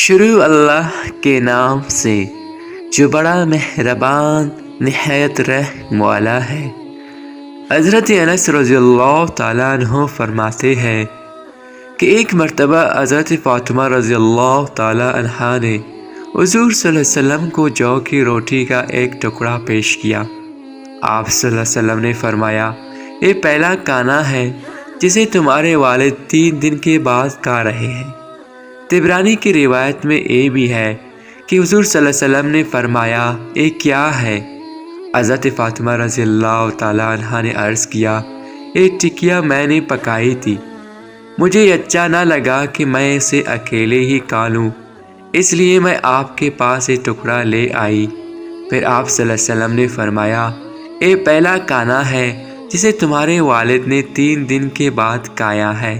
شروع اللہ کے نام سے جو بڑا مہربان نہایت رحم والا ہے۔ حضرت انس رضی اللہ تعالیٰ عنہ فرماتے ہیں کہ ایک مرتبہ حضرت فاطمہ رضی اللہ تعالیٰ عنہا نے حضور صلی اللہ علیہ وسلم کو جو کی روٹی کا ایک ٹکڑا پیش کیا۔ آپ صلی اللہ علیہ وسلم نے فرمایا، یہ پہلا کھانا ہے جسے تمہارے والد 3 دن کے بعد کھا رہے ہیں۔ طبرانی کی روایت میں یہ بھی ہے کہ حضور صلی اللہ علیہ وسلم نے فرمایا، یہ کیا ہے؟ حضرت فاطمہ رضی اللہ تعالیٰ عنہ نے عرض کیا، یہ ٹکیا میں نے پکائی تھی، مجھے اچھا نہ لگا کہ میں اسے اکیلے ہی کھا لوں، اس لیے میں آپ کے پاس یہ ٹکڑا لے آئی۔ پھر آپ صلی اللہ علیہ وسلم نے فرمایا، یہ پہلا کھانا ہے جسے تمہارے والد نے 3 دن کے بعد کھایا ہے۔